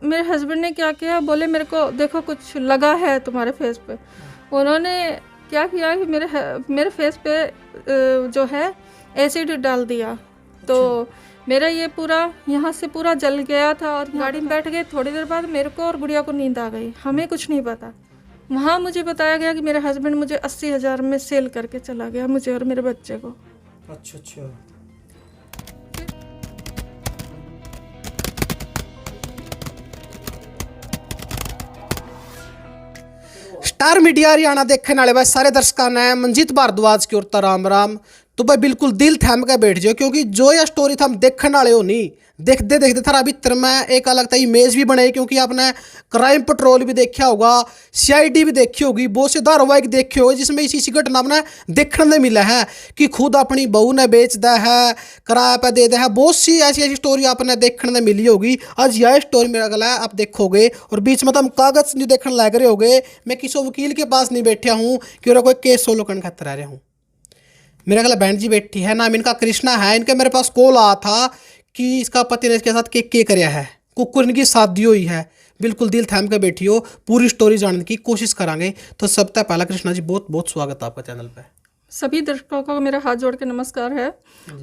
मेरे हस्बैंड ने क्या किया, बोले मेरे को देखो कुछ लगा है तुम्हारे फेस पे। उन्होंने क्या किया कि मेरे फेस पे जो है एसिड डाल दिया। तो मेरा ये पूरा यहाँ से पूरा जल गया था और गाड़ी में बैठ गए। थोड़ी देर बाद मेरे को और गुड़िया को नींद आ गई, हमें कुछ नहीं पता। वहाँ मुझे बताया गया कि मेरे हस्बैंड मुझे 80,000 में सेल करके चला गया, मुझे और मेरे बच्चे को। अच्छा। स्टार मीडिया हरियाणा देखने वाले भाई सारे दर्शकों ने मंजीत भारद्वाज की ओर राम राम। तो भाई बिल्कुल दिल थाम के बैठ जाओ, क्योंकि जो यह स्टोरी था हम देखने वाले हो नहीं, देखते देखते थारा भीतर में एक अलग था इमेज भी बनाई। क्योंकि आपने क्राइम पेट्रोल भी देखा होगा, सीआईडी भी देखी होगी, बहुत से धारावाहिक देखे होगा जिसमें इसी घटना में देखने में मिला है कि खुद अपनी बहू ने बेच दा है, किराया पे दे दा है। बहुत सी ऐसी स्टोरी आपने देखने में मिली होगी। आज यह स्टोरी मेरा गला है आप देखोगे, और बीच में तो हम कागज नहीं देखने लग रहे होगे। मैं किसी वकील के पास नहीं बैठा हूँ कि कोई केस सोल्व करने खातिर आ रहा हूँ। मेरे गला बहन जी बैठी है, नाम इनका कृष्णा है। इनके मेरे पास कॉल आया था कि इसका पति ने इसके साथ के कराया है, कुकुर इनकी शादी हुई है। बिल्कुल दिल थाम के बैठी हो, पूरी स्टोरी जानने की कोशिश करांगे। तो सबसे पहला कृष्णा जी बहुत बहुत स्वागत है आपका चैनल पे। सभी दर्शकों को मेरा हाथ जोड़ के नमस्कार है।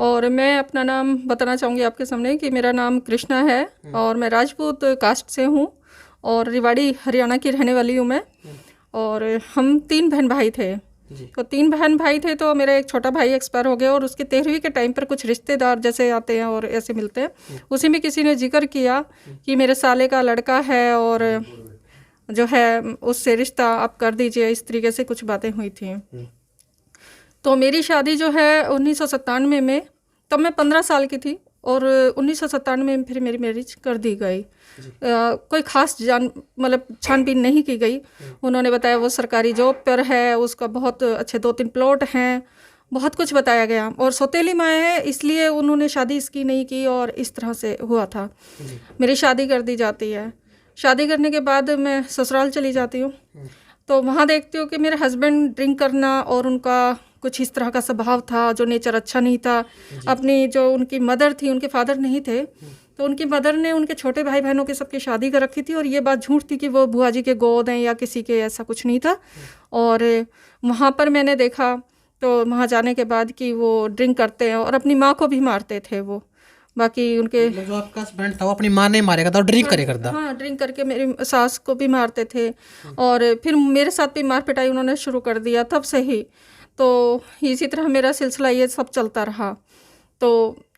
और मैं अपना नाम बताना चाहूँगी आपके सामने कि मेरा नाम कृष्णा है और मैं राजपूत कास्ट से हूँ और रेवाड़ी हरियाणा की रहने वाली हूँ मैं। और हम 3 बहन भाई थे। तो 3 बहन भाई थे, तो मेरा एक छोटा भाई एक्सपायर हो गया और उसके 13वीं के टाइम पर कुछ रिश्तेदार जैसे आते हैं और ऐसे मिलते हैं। उसी में किसी ने जिक्र किया कि मेरे साले का लड़का है और जो है उससे रिश्ता आप कर दीजिए, इस तरीके से कुछ बातें हुई थी। तो मेरी शादी जो है 1997 में, तब मैं 15 साल की थी और 1997 में फिर मेरी मैरिज कर दी गई। कोई खास मतलब छानबीन नहीं की गई। उन्होंने बताया वो सरकारी जॉब पर है, उसका बहुत अच्छे 2-3 प्लॉट हैं, बहुत कुछ बताया गया। और सौतेली माँ है इसलिए उन्होंने शादी इसकी नहीं की और इस तरह से हुआ था। मेरी शादी कर दी जाती है। शादी करने के बाद मैं ससुराल चली जाती हूँ। तो वहाँ देखती हूँ कि मेरे हस्बैंड ड्रिंक करना और उनका कुछ इस तरह का स्वभाव था जो नेचर अच्छा नहीं था। अपनी जो उनकी मदर थी, उनके फादर नहीं थे, तो उनकी मदर ने उनके छोटे भाई बहनों की सबकी शादी कर रखी थी। और ये बात झूठ थी कि वो बुआ जी के गोद हैं या किसी के, ऐसा कुछ नहीं था। और वहाँ पर मैंने देखा तो वहाँ जाने के बाद कि वो ड्रिंक करते हैं और अपनी माँ को भी मारते थे वो। बाकी उनके जो आपका हस्बैंड था वो अपनी माँ ने मारेगा था, ड्रिंक करे करता। हाँ, ड्रिंक करके मेरी सास को भी मारते थे और फिर मेरे साथ भी मार पिटाई उन्होंने शुरू कर दिया तब से ही। तो इसी तरह मेरा सिलसिला ये सब चलता रहा। तो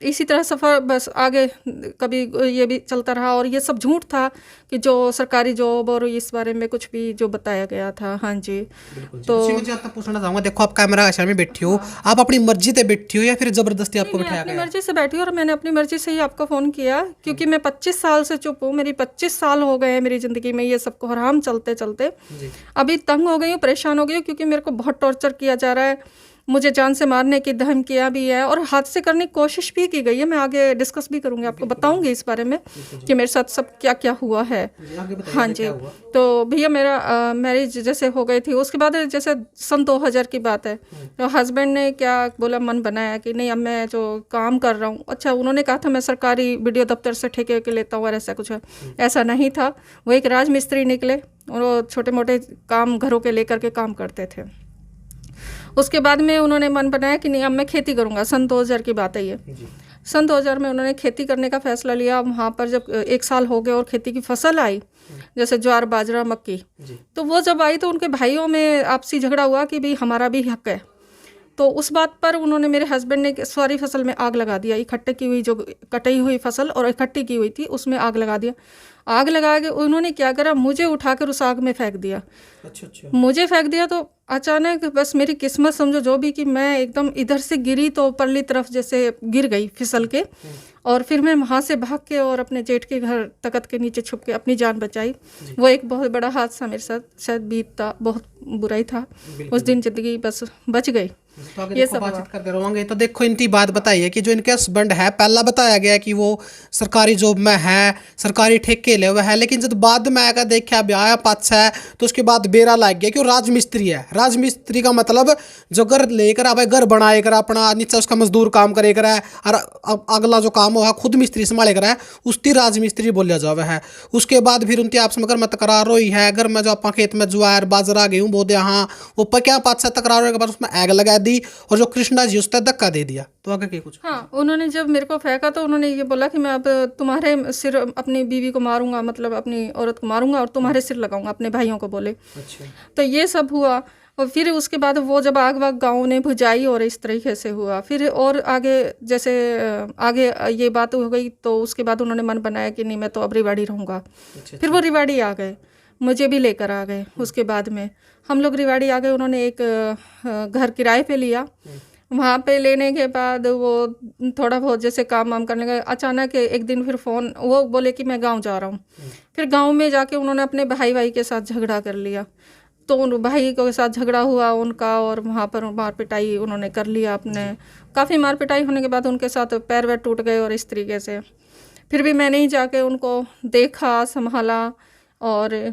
इसी तरह सफ़र बस आगे कभी ये भी चलता रहा। और ये सब झूठ था कि जो सरकारी जॉब और इस बारे में कुछ भी जो बताया गया था। हाँ जी। तो मुझे आपसे पूछना चाहूँगा, देखो आप कैमरा के सामने बैठी हो, आप अपनी मर्जी से बैठी हो या फिर ज़बरदस्ती आपको बिठाया गया? अपनी मर्जी से बैठी और मैंने अपनी मर्जी से ही आपको फ़ोन किया, क्योंकि मैं 25 साल से चुप हूँ। मेरी 25 साल हो गए हैं मेरी ज़िंदगी में ये सबको हराम चलते चलते। अभी तंग हो गई हूँ, परेशान हो गई हूँ, क्योंकि मेरे को बहुत टॉर्चर किया जा रहा है। मुझे जान से मारने की धमकियाँ भी है और हादसे करने की कोशिश भी की गई है। मैं आगे डिस्कस भी करूँगी, आपको बताऊँगी इस बारे में कि मेरे साथ सब क्या क्या हुआ है। हाँ जी। तो भैया मेरा मैरिज जैसे हो गई थी, उसके बाद जैसे सन 2000 की बात है, तो हस्बैंड ने क्या बोला, मन बनाया कि नहीं अब मैं जो काम कर रहा हूँ, अच्छा उन्होंने कहा था मैं सरकारी वीडियो दफ्तर से ठेके के लेता हूँ और ऐसा कुछ है। ऐसा नहीं था, वो एक राजमिस्त्री निकले और वो छोटे मोटे काम घरों के लेकर के काम करते थे। उसके बाद में उन्होंने मन बनाया कि नहीं अब मैं खेती करूँगा। सन 2000 की बात है ये। सन 2000 में उन्होंने खेती करने का फैसला लिया। वहाँ पर जब 1 साल हो गया और खेती की फसल आई, जैसे ज्वार बाजरा मक्की, तो वो जब आई तो उनके भाइयों में आपसी झगड़ा हुआ कि भाई हमारा भी हक है। तो उस बात पर उन्होंने, मेरे हस्बैंड ने सारी फसल में आग लगा दिया। इकट्ठे की हुई जो कटी हुई फसल और इकट्ठी की हुई थी उसमें आग लगा दिया। आग लगा के उन्होंने क्या करा, मुझे उठाकर उस आग में फेंक दिया। अच्छा। मुझे फेंक दिया तो अचानक बस मेरी किस्मत समझो जो भी, कि मैं एकदम इधर से गिरी तो परली तरफ जैसे गिर गई फिसल के। और फिर मैं वहाँ से भाग के और अपने जेठ के घर तख्त के नीचे छुप के अपनी जान बचाई। वो एक बहुत बड़ा हादसा मेरे साथ शायद बीतता, बहुत बुरा ही था उस दिन, ज़िंदगी बस बच गई। तो आगे देखो बातचीत करते रहोगे। तो देखो इनकी बात बताइए कि जो इनके हस्बैंड है, पहला बताया गया कि वो सरकारी जॉब में है, सरकारी ठेके ले हुए है, लेकिन जब बाद में आकर देखा ब्याह पाछा है तो उसके बाद बेरा लग गया कि वो राजमिस्त्री है। राजमिस्त्री का मतलब जो घर लेकर भाई घर बनाए कर अपना नीचे उसका मजदूर काम करे कर और अगला जो काम हुआ खुद मिस्त्री संभाले कर, उसकी राजमिस्त्री बोलिया जावे है। उसके बाद फिर उनकी आपस में घर में तकरार हुई है। घर में जो आप खेत में ज्वार बाजरा गेहूँ बो दिया, हाँ वो पक्या पाछा तकरार होने के बाद उसमें आग लगा दी और जो कृष्णा जी उसने धक्का दे दिया। तो आगे क्या कुछ? हाँ, उन्होंने जब मेरे को फेंका तो उन्होंने ये बोला कि मैं अब तुम्हारे सिर अपनी बीवी को मारूंगा, मतलब अपनी औरत को मारूंगा और तुम्हारे सिर लगाऊंगा, अपने भाइयों को बोले। अच्छा। तो ये सब हुआ और फिर उसके बाद वो जब आग वाग गाँव ने बुझाई और इस तरीके से हुआ। फिर और आगे जैसे आगे ये बात हो गई तो उसके बाद उन्होंने मन बनाया कि नहीं मैं तो अब रिवाड़ी रहूँगा। फिर वो रिवाड़ी आ गए, मुझे भी लेकर आ गए। उसके बाद में हम लोग रिवाड़ी आ गए। उन्होंने एक घर किराए पे लिया। वहाँ पे लेने के बाद वो थोड़ा बहुत जैसे काम वाम करने गए। अचानक एक दिन फिर फ़ोन, वो बोले कि मैं गांव जा रहा हूँ। फिर गांव में जाके उन्होंने अपने भाई के साथ झगड़ा कर लिया। तो उन भाई के साथ झगड़ा हुआ उनका और वहाँ पर मार पिटाई उन्होंने कर लिया अपने। काफ़ी मार पिटाई होने के बाद उनके साथ पैर वैर टूट गए और इस तरीके से। फिर भी मैंने ही जाके उनको देखा, संभाला और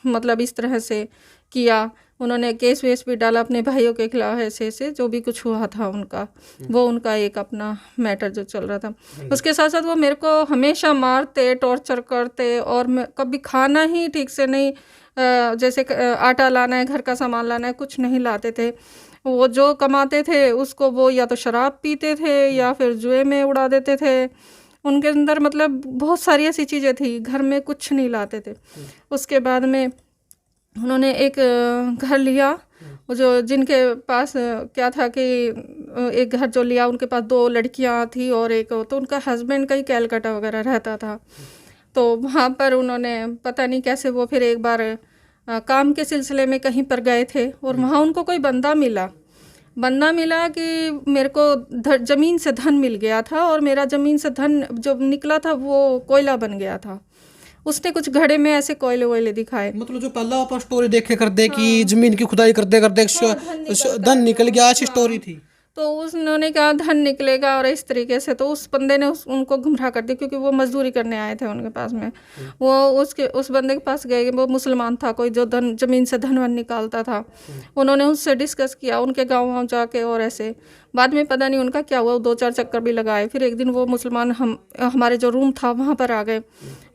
मतलब इस तरह से किया। उन्होंने केस वेस भी डाला अपने भाइयों के खिलाफ, ऐसे जो भी कुछ हुआ था उनका, वो उनका एक अपना मैटर जो चल रहा था। उसके साथ साथ वो मेरे को हमेशा मारते, टॉर्चर करते और मैं कभी खाना ही ठीक से नहीं, जैसे आटा लाना है, घर का सामान लाना है, कुछ नहीं लाते थे। वो जो कमाते थे उसको वो या तो शराब पीते थे या फिर जुए में उड़ा देते थे। उनके अंदर मतलब बहुत सारी ऐसी चीज़ें थी, घर में कुछ नहीं लाते थे। उसके बाद में उन्होंने एक घर लिया, जो जिनके पास क्या था कि एक घर जो लिया उनके पास 2 लड़कियां थी और एक तो उनका हस्बैंड कहीं कैलकाटा वगैरह रहता था। तो वहाँ पर उन्होंने पता नहीं कैसे वो फिर एक बार काम के सिलसिले में कहीं पर गए थे और वहाँ उनको कोई बंदा मिला कि मेरे को ज़मीन से धन मिल गया था और मेरा ज़मीन से धन जो निकला था वो कोयला बन गया था। उसने कुछ घड़े में ऐसे कोयले वोयले दिखाए। मतलब जो पहला आप स्टोरी देखे कर दे कि जमीन की खुदाई करते करते धन निकल गया, ऐसी स्टोरी थी। तो उन्होंने कहा धन निकलेगा और इस तरीके से। तो उस बंदे ने उनको गुमराह कर दिया क्योंकि वो मजदूरी करने आए थे उनके पास में। वो उस बंदे के पास गए, वो मुसलमान था कोई जो ज़मीन से धन वन निकालता था। उन्होंने उससे डिस्कस किया उनके गाँव जाके और ऐसे। बाद में पता नहीं उनका क्या हुआ, 2-4 चक्कर भी लगाए। फिर एक दिन वो मुसलमान हमारे जो रूम था वहाँ पर आ गए।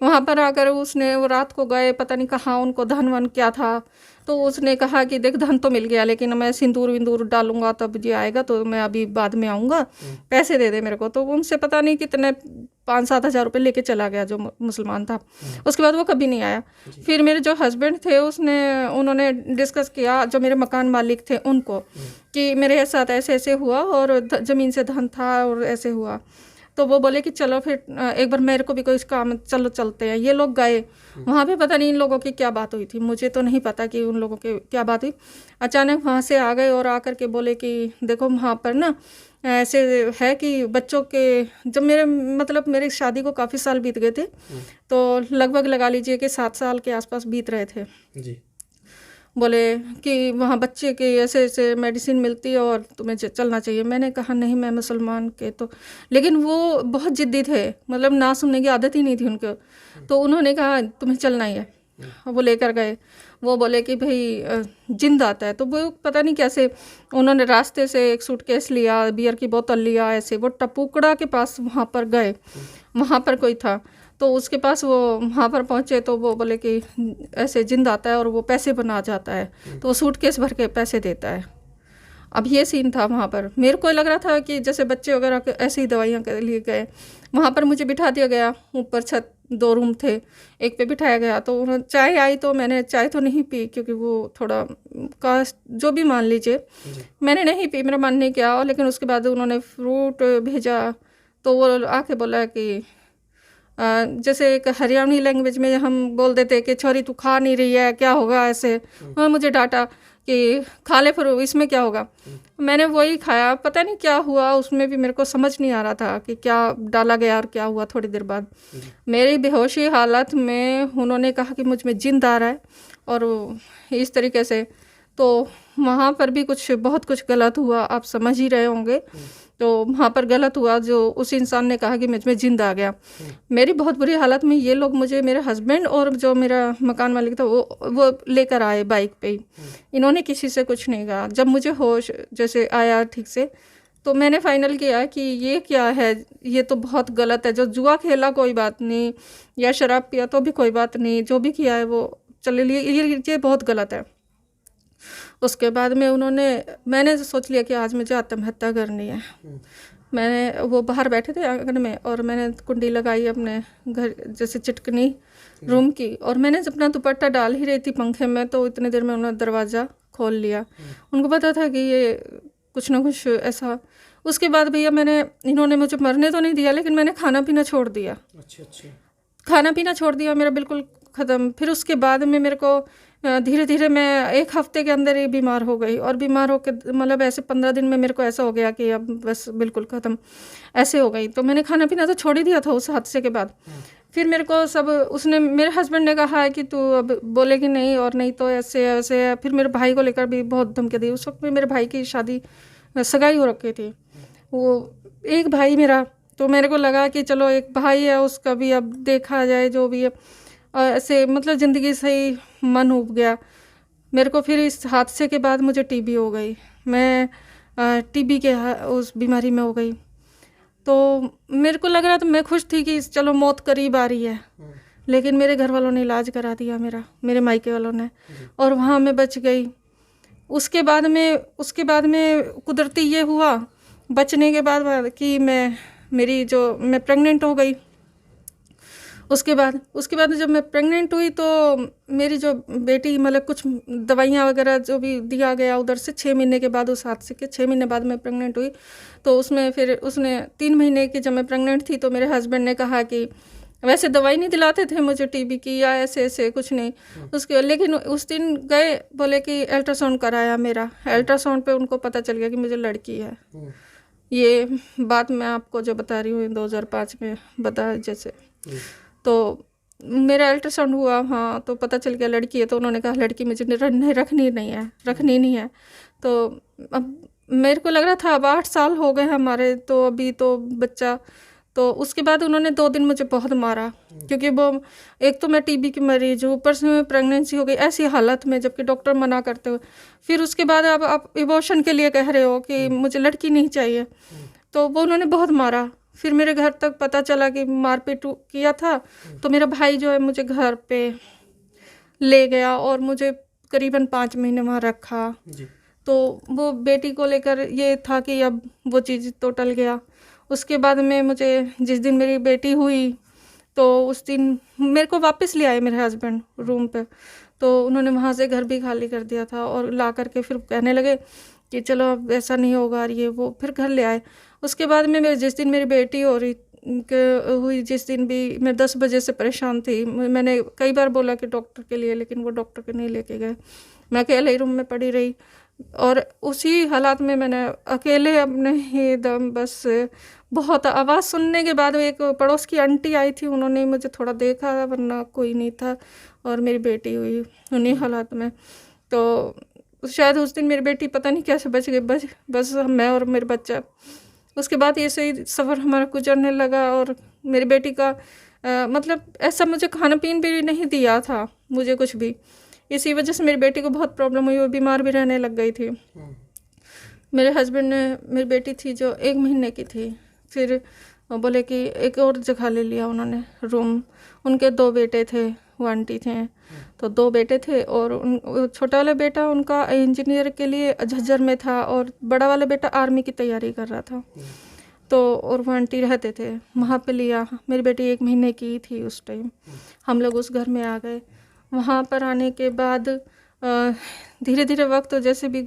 वहाँ पर आकर उसने वो रात को गए, पता नहीं कहाँ उनको धन वन क्या था। तो उसने कहा कि देख धन तो मिल गया लेकिन मैं सिंदूर विंदूर डालूंगा तब ये आएगा, तो मैं अभी बाद में आऊँगा, पैसे दे दे मेरे को। तो उनसे पता नहीं कितने 5-7 हज़ार रुपये लेके चला गया जो मुसलमान था। उसके बाद वो कभी नहीं आया। फिर मेरे जो हस्बैंड थे उन्होंने डिस्कस किया जो मेरे मकान मालिक थे उनको कि मेरे साथ ऐसे ऐसे हुआ और ज़मीन से धन था और ऐसे हुआ। तो वो बोले कि चलो फिर एक बार मेरे को भी कोई काम, चलो चलते हैं। ये लोग गए वहाँ पे। पता नहीं इन लोगों की क्या बात हुई थी, मुझे तो नहीं पता कि उन लोगों की क्या बात हुई। अचानक वहाँ से आ गए और आकर के बोले कि देखो वहाँ पर ना ऐसे है कि बच्चों के, जब मेरे शादी को काफ़ी साल बीत गए थे, तो लगभग लगा लीजिए कि 7 साल के आसपास बीत रहे थे जी। बोले कि वहाँ बच्चे के ऐसे ऐसे मेडिसिन मिलती है और तुम्हें चलना चाहिए। मैंने कहा नहीं मैं मुसलमान के तो, लेकिन वो बहुत ज़िद्दी थे, मतलब ना सुनने की आदत ही नहीं थी उनको। तो उन्होंने कहा तुम्हें चलना ही है। वो लेकर गए। वो बोले कि भाई जिंद आता है। तो वो पता नहीं कैसे उन्होंने रास्ते से एक सूटकेस लिया, बियर की बोतल लिया, ऐसे वो टपुकड़ा के पास वहाँ पर गए। वहाँ पर कोई था तो उसके पास वो वहाँ पर पहुँचे तो वो बोले कि ऐसे जिंद आता है और वो पैसे बना जाता है। तो वो सूटकेस भर के पैसे देता है। अब ये सीन था वहाँ पर। मेरे को लग रहा था कि जैसे बच्चे वगैरह ऐसी ही दवाइयाँ के लिए गए। वहाँ पर मुझे बिठा दिया गया, ऊपर छत 2 रूम थे, एक पे बिठाया गया। तो चाय आई तो मैंने चाय तो नहीं पी क्योंकि वो थोड़ा कास्ट जो भी मान लीजिए, मैंने नहीं पी, मेरा मन नहीं किया। लेकिन उसके बाद उन्होंने फ्रूट भेजा तो वो आके बोला कि जैसे एक हरियाणवी लैंग्वेज में हम बोल देते कि छोरी तू खा नहीं रही है, क्या होगा ऐसे। उन्होंने मुझे डांटा कि खा ले फिर इसमें क्या होगा। मैंने वही खाया, पता नहीं क्या हुआ उसमें भी मेरे को समझ नहीं आ रहा था कि क्या डाला गया और क्या हुआ। थोड़ी देर बाद मेरी बेहोशी हालत में उन्होंने कहा कि मुझ में जिंद आ रहा है और इस तरीके से। तो वहाँ पर भी बहुत कुछ गलत हुआ, आप समझ ही रहे होंगे। तो वहाँ पर गलत हुआ, जो उस इंसान ने कहा कि मुझ में जिंद आ गया। मेरी बहुत बुरी हालत में ये लोग मुझे, मेरे हस्बैंड और जो मेरा मकान मालिक था वो लेकर आए बाइक पे ही। इन्होंने किसी से कुछ नहीं कहा। जब मुझे होश जैसे आया ठीक से, तो मैंने फाइनल किया कि ये क्या है, ये तो बहुत गलत है। जो जुआ खेला कोई बात नहीं, या शराब पिया तो भी कोई बात नहीं, जो भी किया है वो चले लिए, ये बहुत गलत है। उसके बाद में मैंने सोच लिया कि आज मुझे आत्महत्या करनी है। मैंने, वो बाहर बैठे थे आंगन में, और मैंने कुंडी लगाई अपने घर जैसे चिटकनी रूम की, और मैंने अपना दुपट्टा डाल ही रही थी पंखे में, तो इतनी देर में उन्होंने दरवाज़ा खोल लिया। उनको पता था कि ये कुछ ना कुछ ऐसा। उसके बाद भैया इन्होंने मुझे मरने तो नहीं दिया, लेकिन मैंने खाना पीना छोड़ दिया। अच्छा। खाना पीना छोड़ दिया मेरा बिल्कुल ख़त्म। फिर उसके बाद में मेरे को धीरे धीरे मैं 1 हफ्ते के अंदर ही बीमार हो गई, और बीमार होकर मतलब ऐसे 15 दिन में मेरे को ऐसा हो गया कि अब बस बिल्कुल ख़त्म ऐसे हो गई। तो मैंने खाना पीना तो छोड़ ही दिया था उस हादसे के बाद। फिर मेरे को मेरे हस्बैंड ने कहा है कि तू अब बोलेगी नहीं, और नहीं तो ऐसे ऐसे। फिर मेरे भाई को लेकर भी बहुत धमकी दी। उस वक्त में मेरे भाई की शादी, सगाई हो रखी थी। वो एक भाई मेरा, तो मेरे को लगा कि चलो एक भाई है, उसका भी अब देखा जाए जो भी है। ऐसे मतलब ज़िंदगी से ही मन उब गया मेरे को। फिर इस हादसे के बाद मुझे टीबी हो गई। मैं टीबी के उस बीमारी में हो गई। तो मेरे को लग रहा था, मैं खुश थी कि चलो मौत करीब आ रही है, लेकिन मेरे घर वालों ने इलाज करा दिया मेरे मायके वालों ने, और वहाँ मैं बच गई। उसके बाद में कुदरती ये हुआ बचने के बाद कि मैं प्रेग्नेंट हो गई। उसके बाद जब मैं प्रेग्नेंट हुई, तो मेरी जो बेटी, मतलब कुछ दवाइयाँ वगैरह जो भी दिया गया उधर से, 6 महीने के बाद, उस हादसे के 6 महीने बाद मैं प्रेग्नेंट हुई। तो उसमें फिर उसने 3 महीने की जब मैं प्रेग्नेंट थी, तो मेरे हस्बैंड ने कहा कि वैसे दवाई नहीं दिलाते थे मुझे टीबी की या ऐसे कुछ नहीं। लेकिन उस दिन गए, बोले कि अल्ट्रासाउंड कराया मेरा। अल्ट्रासाउंड पे उनको पता चल गया कि मुझे लड़की है। ये बात मैं आपको जो बता रही हूँ 2005 में बता जैसे। तो मेरा अल्ट्रासाउंड हुआ, हाँ, तो पता चल गया लड़की है। तो उन्होंने कहा लड़की मुझे रखनी नहीं है। तो अब मेरे को लग रहा था अब 8 साल हो गए हमारे, तो अभी तो बच्चा। तो उसके बाद उन्होंने 2 दिन मुझे बहुत मारा, क्योंकि वो एक तो मैं टीबी की मरीज हूँ, ऊपर से मैं प्रेगनेंसी हो गई ऐसी हालत में, जबकि डॉक्टर मना करते हुए। फिर उसके बाद अब आप एबॉर्शन के लिए कह रहे हो कि मुझे लड़की नहीं चाहिए, तो वो उन्होंने बहुत मारा। फिर मेरे घर तक पता चला कि मारपीट किया था। तो मेरा भाई जो है मुझे घर पे ले गया, और मुझे करीबन 5 महीने वहाँ रखा जी। तो वो बेटी को लेकर ये था कि अब वो चीज़ तो टल गया। उसके बाद में मुझे जिस दिन मेरी बेटी हुई, तो उस दिन मेरे को वापस ले आए मेरे हस्बैंड रूम पे। तो उन्होंने वहाँ से घर भी खाली कर दिया था, और ला करके फिर कहने लगे कि चलो अब ऐसा नहीं होगा, ये वो, फिर घर ले आए। उसके बाद में जिस दिन मेरी बेटी हुई, जिस दिन भी मैं 10 बजे से परेशान थी। मैंने कई बार बोला कि डॉक्टर के लिए, लेकिन वो डॉक्टर के नहीं लेके गए। मैं अकेले ही रूम में पड़ी रही, और उसी हालात में मैंने अकेले अपने ही दम बस बहुत आवाज़ सुनने के बाद एक पड़ोस की आंटी आई थी, उन्होंने मुझे थोड़ा देखा, वरना कोई नहीं था। और मेरी बेटी हुई उन्हीं हालात में। तो शायद उस दिन मेरी बेटी पता नहीं कैसे बच गई, बस मैं और मेरे बच्चा। उसके बाद ऐसे ही सफ़र हमारा गुजरने लगा। और मेरी बेटी का मतलब ऐसा मुझे खाना पीन भी नहीं दिया था मुझे कुछ भी। इसी वजह से मेरी बेटी को बहुत प्रॉब्लम हुई, वो बीमार भी रहने लग गई थी। मेरे हस्बैंड ने, मेरी बेटी थी जो 1 महीने की थी, फिर बोले कि एक और जगह ले लिया उन्होंने रूम। उनके 2 बेटे थे, वो आंटी थे, तो 2 बेटे थे। और छोटा वाला बेटा उनका इंजीनियर के लिए झज्जर में था, और बड़ा वाला बेटा आर्मी की तैयारी कर रहा था। तो और वो आंटी रहते थे वहाँ पे लिया। मेरी बेटी 1 महीने की थी उस टाइम। हम लोग उस घर में आ गए। वहाँ पर आने के बाद धीरे धीरे वक्त जैसे भी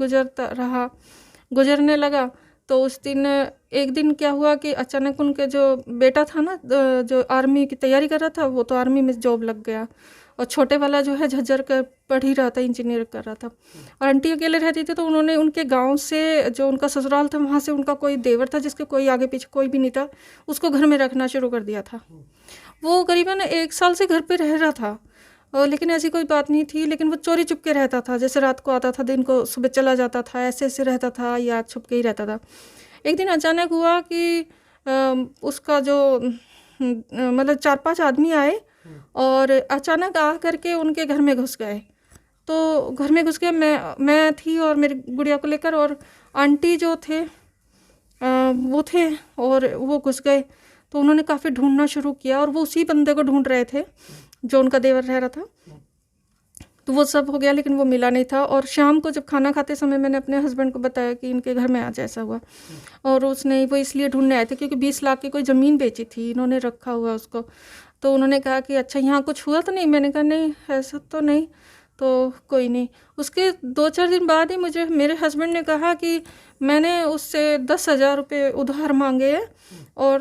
गुजरने लगा। तो उस दिन एक दिन क्या हुआ कि अचानक उनके जो बेटा था ना, जो आर्मी की तैयारी कर रहा था, वो तो आर्मी में जॉब लग गया। और छोटे वाला जो है झज्जर कर पढ़ ही रहा था, इंजीनियर कर रहा था। और आंटी अकेले रहती थी, तो उन्होंने उनके गांव से, जो उनका ससुराल था, वहाँ से उनका कोई देवर था जिसके कोई आगे पीछे कोई भी नहीं था, उसको घर में रखना शुरू कर दिया था। वो करीबन 1 साल से घर पे रह रहा था। और लेकिन ऐसी कोई बात नहीं थी, लेकिन वो चोरी चुपके रहता था, जैसे रात को आता था, दिन को सुबह चला जाता था, ऐसे ऐसे रहता था या छुप के ही रहता था। एक दिन अचानक हुआ कि उसका जो मतलब 4-5 आदमी आए और अचानक आ करके उनके घर में घुस गए। तो घर में घुस के मैं थी और मेरी गुड़िया को लेकर, और आंटी जो थे वो थे, और वो घुस गए। तो उन्होंने काफ़ी ढूंढना शुरू किया और वो उसी बंदे को ढूंढ रहे थे जो उनका देवर रह रहा था। तो वो सब हो गया, लेकिन वो मिला नहीं था। और शाम को जब खाना खाते समय मैंने अपने हस्बैंड को बताया कि इनके घर में आज ऐसा हुआ, और उसने वो इसलिए ढूंढने आए थे क्योंकि 20 लाख की कोई ज़मीन बेची थी, इन्होंने रखा हुआ उसको। तो उन्होंने कहा कि अच्छा यहाँ कुछ हुआ तो नहीं? मैंने कहा नहीं, ऐसा तो नहीं। तो कोई नहीं। उसके 2-4 दिन बाद ही मुझे मेरे हस्बैंड ने कहा कि मैंने उससे 10,000 रुपये उधार मांगे हैं और